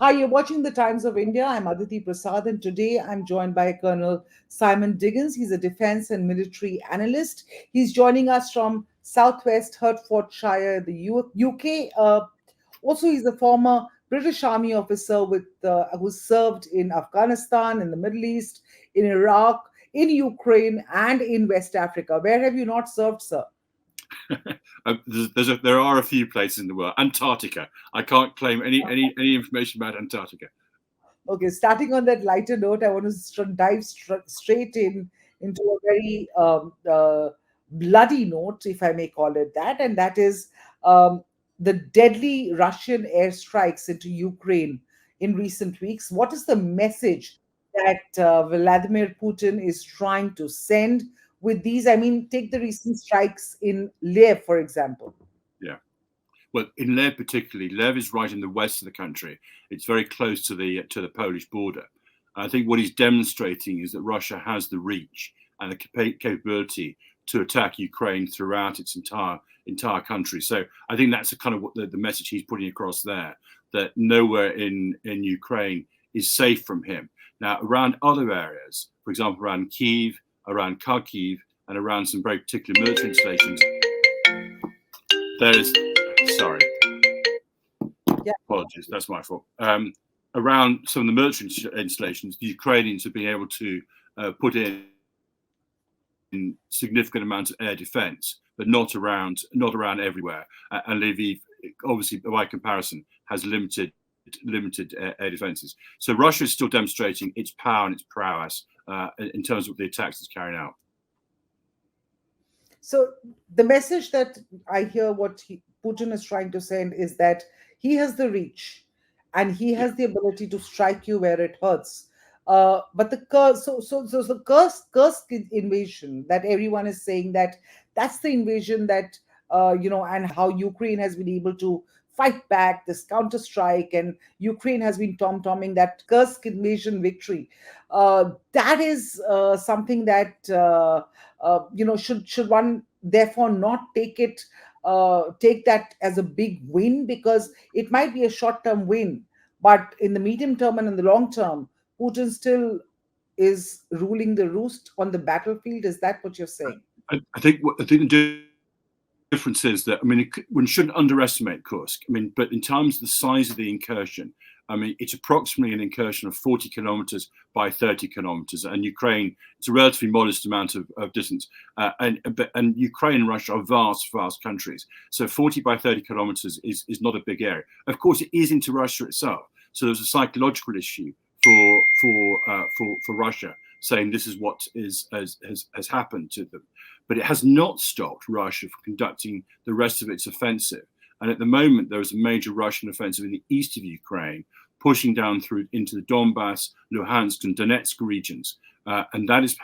Hi, you're watching the Times of India. I'm Aditi Prasad, and today I'm joined by Colonel Simon Diggins. He's a defense and military analyst. He's joining us from Southwest Hertfordshire, the UK. Also, he's a former British Army officer who served in Afghanistan, in the Middle East, in Iraq, in Ukraine, and in West Africa. Where have you not served, sir? There are a few places in the world. Antarctica. I can't claim any information about Antarctica. Okay, starting on that lighter note, I want to dive straight into a very bloody note, if I may call it that, and that is the deadly Russian airstrikes into Ukraine in recent weeks. What is the message that Vladimir Putin is trying to send with these? I mean, take the recent strikes in Lviv, for example. Yeah. Well, in Lviv particularly, Lviv is right in the west of the country. It's very close to the Polish border. I think what he's demonstrating is that Russia has the reach and the capability to attack Ukraine throughout its entire country. So I think that's kind of what the message he's putting across there, that nowhere in Ukraine is safe from him. Now, around other areas, for example, around Kyiv, around Kharkiv, and around some very particular military installations, there's sorry. Yeah. Apologies, that's my fault. Around some of the military installations, the Ukrainians have been able to put in significant amounts of air defense, but not around everywhere. And Lviv, obviously, by comparison, has limited air defenses. So Russia is still demonstrating its power and its prowess in terms of the attacks it's carrying out. So the message that I hear Putin is trying to send is that he has the reach and he has the ability to strike you where it hurts. But the Kursk invasion that everyone is saying that's the invasion that and how Ukraine has been able to fight back this counter strike, and Ukraine has been tom-tomming that Kursk invasion victory. That is something that should one therefore not take that as a big win, because it might be a short-term win, but in the medium term and in the long term, Putin still is ruling the roost on the battlefield. Is that what you're saying? I think the difference is that, I mean, one shouldn't underestimate Kursk. I mean, but in terms of the size of the incursion, I mean, it's approximately an incursion of 40 kilometers by 30 kilometers, and Ukraine, it's a relatively modest amount of distance. And Ukraine and Russia are vast countries. So 40 by 30 kilometers is not a big area. Of course, it is into Russia itself. So there's a psychological issue for Russia, saying this is what has happened to them. But it has not stopped Russia from conducting the rest of its offensive. And at the moment, there is a major Russian offensive in the east of Ukraine, pushing down through into the Donbass, Luhansk, and Donetsk regions. And that is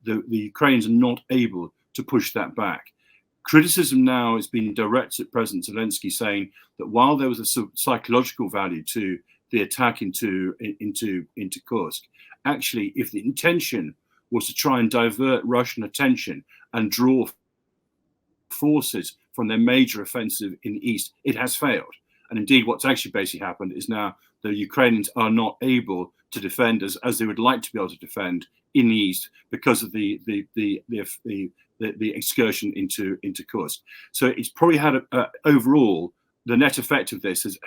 the Ukrainians are not able to push that back. Criticism now is being directed at President Zelensky, saying that while there was a psychological value to the attack into Kursk, actually, if the intention was to try and divert Russian attention and draw forces from their major offensive in the east, it has failed. And indeed, what's actually basically happened is now the Ukrainians are not able to defend as they would like to be able to defend in the east because of the excursion into Kursk. So it's probably had overall, the net effect of this is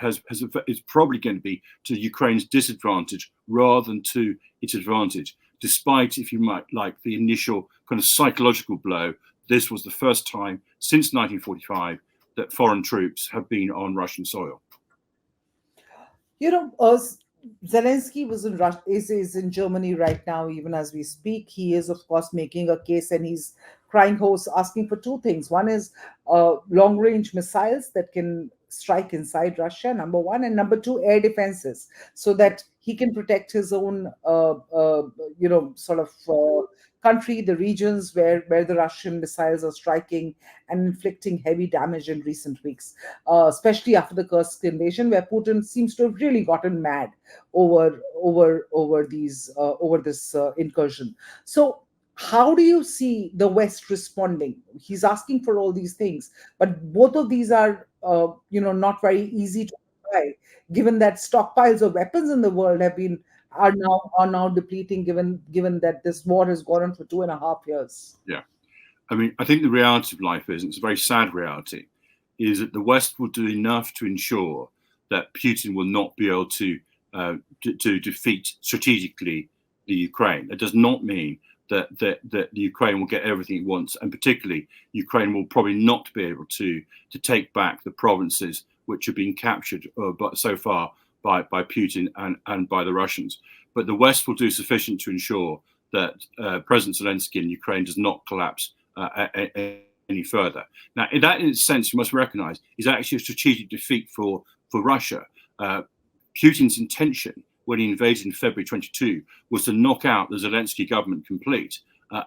probably going to be to Ukraine's disadvantage rather than to its advantage. Despite, if you might like, the initial kind of psychological blow, this was the first time since 1945 that foreign troops have been on Russian soil. Zelensky is in Germany right now, even as we speak. He is, of course, making a case, and he's crying hoarse, asking for two things. One is long-range missiles that can strike inside Russia, number one, and number two, air defenses, so that he can protect his own, country, the regions where the Russian missiles are striking and inflicting heavy damage in recent weeks, especially after the Kursk invasion, where Putin seems to have really gotten mad over this incursion. So how do you see the West responding? He's asking for all these things, but both of these are not very easy to why, given that stockpiles of weapons in the world are now depleting, given that this war has gone on for 2.5 years. Yeah. I mean, I think the reality of life is, and it's a very sad reality, is that the West will do enough to ensure that Putin will not be able to defeat strategically the Ukraine. That does not mean that the Ukraine will get everything it wants, and particularly Ukraine will probably not be able to take back the provinces which have been captured but so far by Putin and by the Russians. But the West will do sufficient to ensure that President Zelensky in Ukraine does not collapse any further. Now, in that sense, you must recognize is actually a strategic defeat for Russia. Putin's intention when he invaded in February 22 was to knock out the Zelensky government complete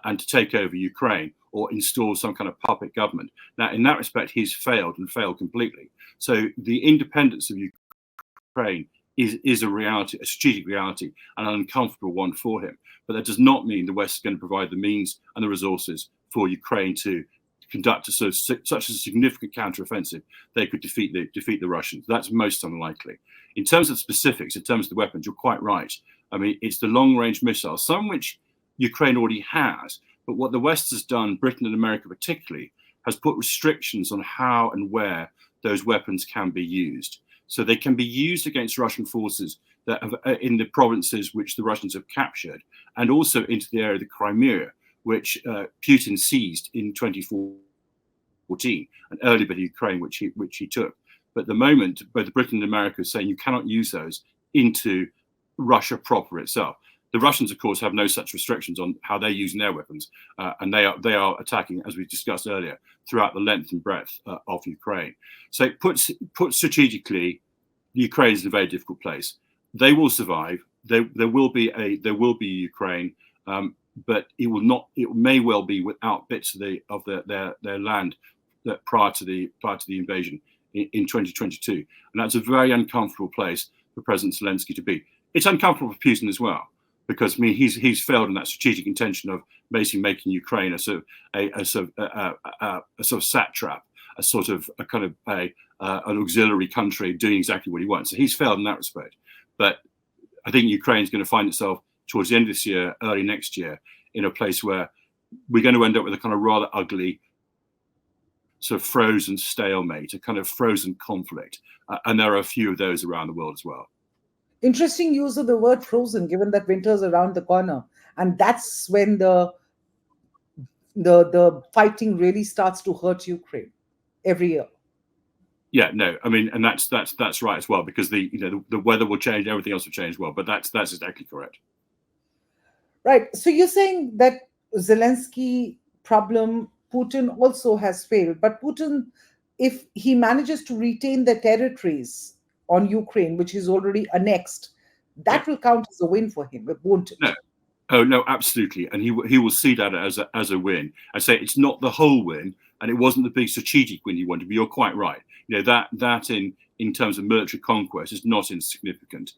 and to take over Ukraine or install some kind of puppet government. Now, in that respect, he's failed and failed completely. So the independence of Ukraine is a reality, a strategic reality, and an uncomfortable one for him. But that does not mean the West is going to provide the means and the resources for Ukraine to conduct such a significant counteroffensive they could defeat the Russians. That's most unlikely. In terms of specifics, in terms of the weapons, you're quite right. I mean, it's the long-range missiles, some which Ukraine already has, but what the West has done, Britain and America particularly, has put restrictions on how and where those weapons can be used. So they can be used against Russian forces that have, in the provinces which the Russians have captured, and also into the area of the Crimea, which Putin seized in 2014, an early bit of Ukraine which he took. But at the moment, both Britain and America are saying you cannot use those into Russia proper itself. The Russians, of course, have no such restrictions on how they're using their weapons, and they are attacking, as we discussed earlier, throughout the length and breadth of Ukraine. So it puts strategically, Ukraine is in a very difficult place. They will survive. There will be Ukraine, but it will not. It may well be without bits of their land that prior to the invasion in 2022, and that's a very uncomfortable place for President Zelensky to be. It's uncomfortable for Putin as well, because I mean he's failed in that strategic intention of basically making Ukraine a sort of satrap, an auxiliary country doing exactly what he wants. So he's failed in that respect. But I think Ukraine is going to find itself towards the end of this year, early next year, in a place where we're going to end up with a kind of rather ugly sort of frozen stalemate, a kind of frozen conflict. And there are a few of those around the world as well. Interesting use of the word frozen, given that winter's around the corner. And that's when the fighting really starts to hurt Ukraine every year. Yeah, no, I mean, and that's right as well, because the weather will change, everything else will change as well. But that's exactly correct. Right. So you're saying that Zelensky problem, Putin also has failed. But Putin, if he manages to retain the territories on Ukraine, which he's already annexed, that will count as a win for him, won't it? No. Oh no, absolutely, and he will see that as a win. I say it's not the whole win, and it wasn't the big strategic win he wanted. But you're quite right. That in terms of military conquest is not insignificant,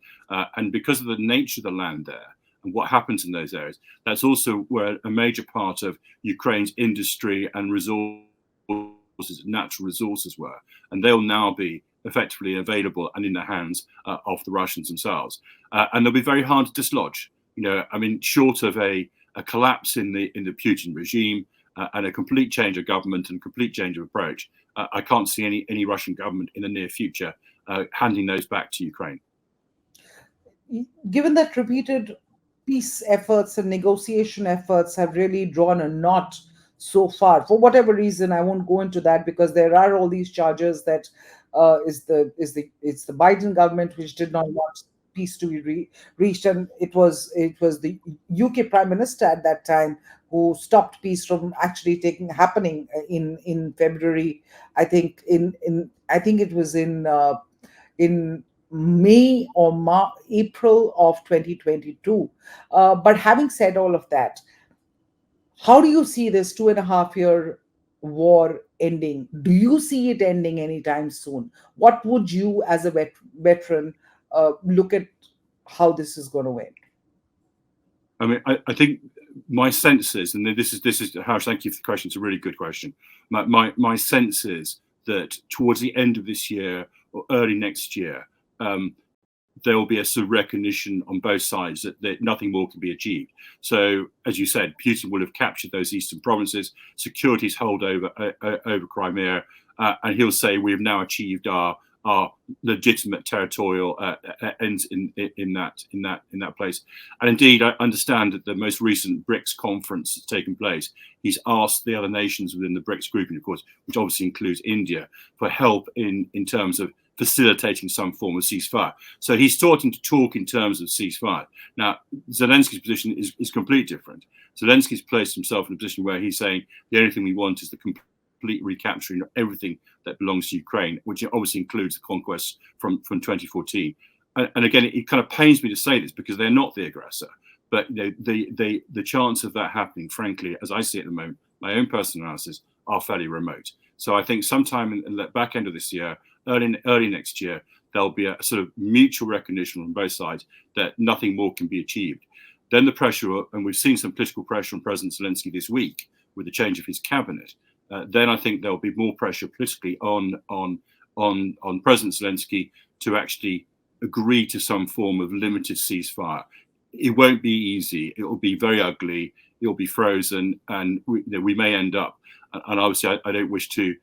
and because of the nature of the land there and what happens in those areas, that's also where a major part of Ukraine's industry and natural resources were, and they'll now be effectively available and in the hands of the Russians themselves, and they'll be very hard to dislodge. I mean, short of a collapse in the Putin regime and a complete change of government and complete change of approach, I can't see any Russian government in the near future handing those back to Ukraine. Given that repeated peace efforts and negotiation efforts have really drawn a knot so far, for whatever reason, I won't go into that, because there are all these charges that it's the Biden government which did not want peace to be reached, and it was the UK Prime Minister at that time who stopped peace from actually happening in February. I think it was in May or April of 2022. But having said all of that, how do you see this 2.5 year war ending? Do you see it ending anytime soon? What would you, as a veteran, look at how this is going to end? I mean, I think my sense is, and this is Harsh, thank you for the question. It's a really good question. My sense is that towards the end of this year or early next year, there will be a sort of recognition on both sides that nothing more can be achieved. So, as you said, Putin will have captured those eastern provinces, secured his hold over Crimea, and he'll say we have now achieved our legitimate territorial ends in that place. And indeed, I understand that the most recent BRICS conference that's taken place, he's asked the other nations within the BRICS grouping, of course, which obviously includes India, for help in terms of facilitating some form of ceasefire. So he's starting to talk in terms of ceasefire. Now, Zelensky's position is completely different. Zelensky's placed himself in a position where he's saying the only thing we want is the complete recapturing of everything that belongs to Ukraine, which obviously includes the conquests from 2014. And again, it kind of pains me to say this because they're not the aggressor, but the chance of that happening, frankly, as I see it at the moment, my own personal analysis, are fairly remote. So I think sometime in the back end of this year, early next year, there'll be a sort of mutual recognition on both sides that nothing more can be achieved. Then the pressure, and we've seen some political pressure on President Zelensky this week with the change of his cabinet. Then I think there'll be more pressure politically on President Zelensky to actually agree to some form of limited ceasefire. It won't be easy. It will be very ugly. It will be frozen, and we may end up. And obviously, I don't wish to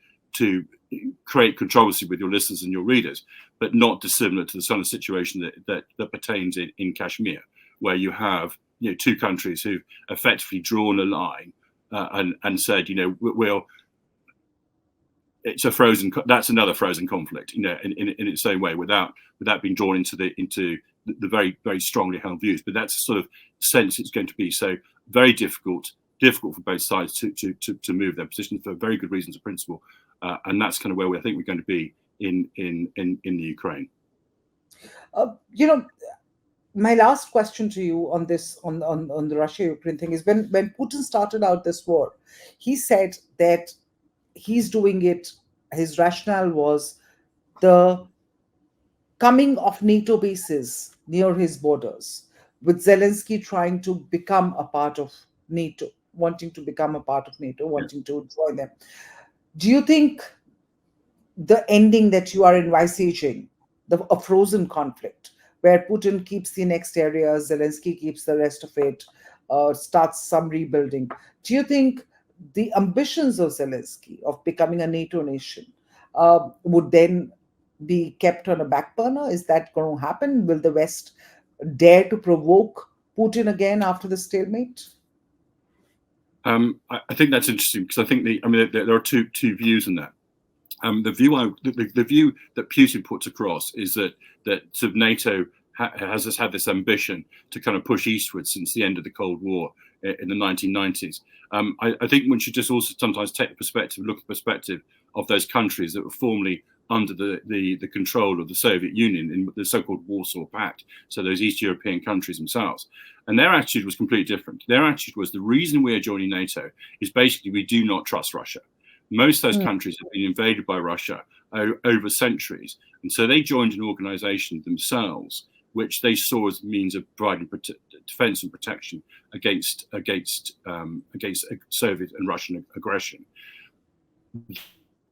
create controversy with your listeners and your readers, but not dissimilar to the sort of situation that pertains in Kashmir, where you have two countries who've effectively drawn a line and said, it's a frozen. That's another frozen conflict, in its own way, without being drawn into the very, very strongly held views. But that's the sort of sense it's going to be. So very difficult for both sides to move their positions for very good reasons of principle. And that's kind of where I think we're going to be in the Ukraine. My last question to you on this, on the Russia-Ukraine thing, is when Putin started out this war, he said that he's doing it. His rationale was the coming of NATO bases near his borders, with Zelensky trying to become a part of NATO, wanting to become a part of NATO, wanting to join them. Do you think the ending that you are envisaging, a frozen conflict, where Putin keeps the next areas, Zelensky keeps the rest of it, starts some rebuilding, do you think the ambitions of Zelensky of becoming a NATO nation would then be kept on a back burner? Is that going to happen? Will the West dare to provoke Putin again after the stalemate? I think that's interesting because I think there are two views in that. The view that Putin puts across is that sort of NATO has had this ambition to kind of push eastward since the end of the Cold War in the 1990s. I think one should just also sometimes look at the perspective of those countries that were formerly under the control of the Soviet Union in the so-called Warsaw Pact, so those East European countries themselves. And their attitude was completely different. Their attitude was the reason we are joining NATO is basically we do not trust Russia. Most of those countries have been invaded by Russia over centuries. And so they joined an organization themselves, which they saw as a means of providing defense and protection against Soviet and Russian aggression.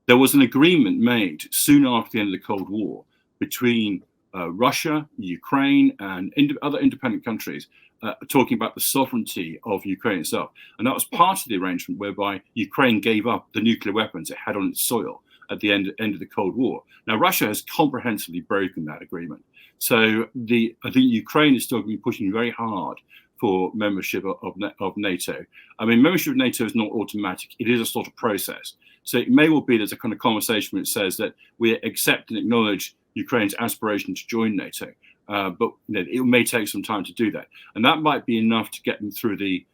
There was an agreement made soon after the end of the Cold War between Russia, Ukraine, and other independent countries talking about the sovereignty of Ukraine itself. And that was part of the arrangement whereby Ukraine gave up the nuclear weapons it had on its soil at the end of the Cold War. Now, Russia has comprehensively broken that agreement. So I think Ukraine is still going to be pushing very hard for membership of NATO. I mean, membership of NATO is not automatic. It is a sort of process. So it may well be there's a kind of conversation which says that we accept and acknowledge Ukraine's aspiration to join NATO, but it may take some time to do that. And that might be enough to get them through the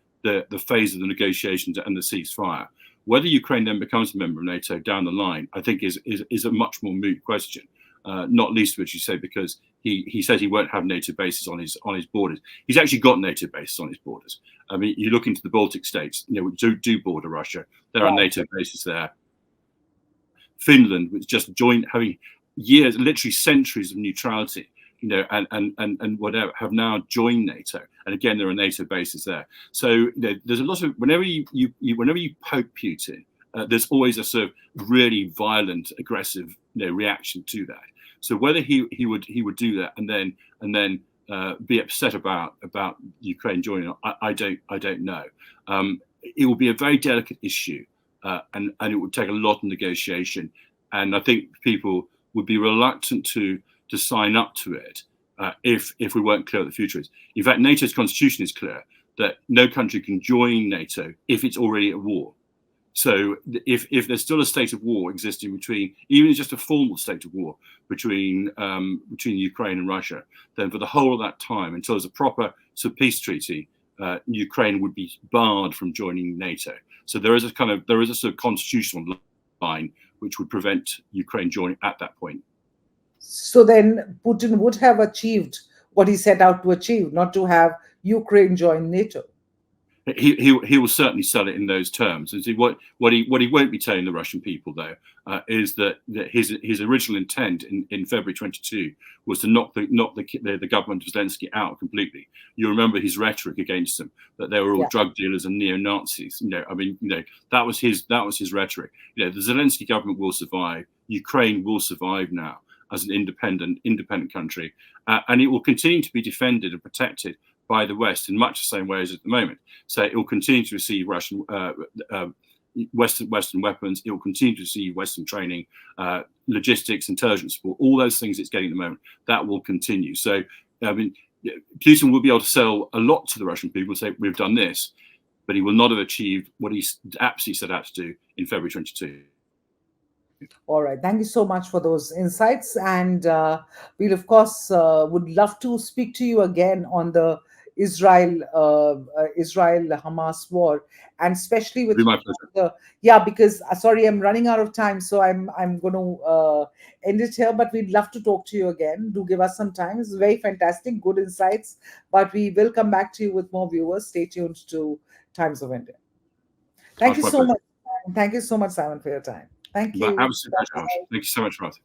phase of the negotiations and the ceasefire. Whether Ukraine then becomes a member of NATO down the line, I think is a much more moot question. Not least of which you say because he said he won't have NATO bases on his borders. He's actually got NATO bases on his borders. I mean, you look into the Baltic states, which do border Russia. There are NATO bases there. Finland, which just joined, having years, literally centuries of neutrality, and whatever, have now joined NATO. And again, there are NATO bases there. So there's a lot of whenever you poke Putin, there's always a sort of really violent, aggressive reaction to that. So whether he would do that and then be upset about Ukraine joining, I don't know. It will be a very delicate issue, and it would take a lot of negotiation. And I think people would be reluctant to sign up to it if we weren't clear what the future is. In fact, NATO's constitution is clear that no country can join NATO if it's already at war. So if there's still a state of war existing between, even just a formal state of war between Ukraine and Russia, then for the whole of that time, until there's a proper sort of peace treaty, Ukraine would be barred from joining NATO. So there is a sort of constitutional line which would prevent Ukraine joining at that point. So then Putin would have achieved what he set out to achieve, not to have Ukraine join NATO. He will certainly sell it in those terms. And see, what he won't be telling the Russian people, though, is that his original intent in February 22 was to knock the government of Zelensky out completely. You remember his rhetoric against them, that they were all drug dealers and neo-Nazis. That was his rhetoric. The Zelensky government will survive. Ukraine will survive now as an independent country, and it will continue to be defended and protected by the West in much the same way as at the moment. So it will continue to receive Russian Western weapons. It will continue to receive Western training, logistics, intelligence support, all those things it's getting at the moment. That will continue. So Putin will be able to sell a lot to the Russian people and say, we've done this, but he will not have achieved what he absolutely set out to do in February 22. All right. Thank you so much for those insights. And we'll, of course, would love to speak to you again on the Israel-Hamas war, and especially with because sorry, I'm running out of time, so I'm going to end it here. But we'd love to talk to you again. Do give us some time. It's very fantastic, good insights. But we will come back to you with more viewers. Stay tuned to Times of India. Thank you so much. Thank you so much, Simon, for your time. Thank you. Absolutely. Thank you so much, Martha.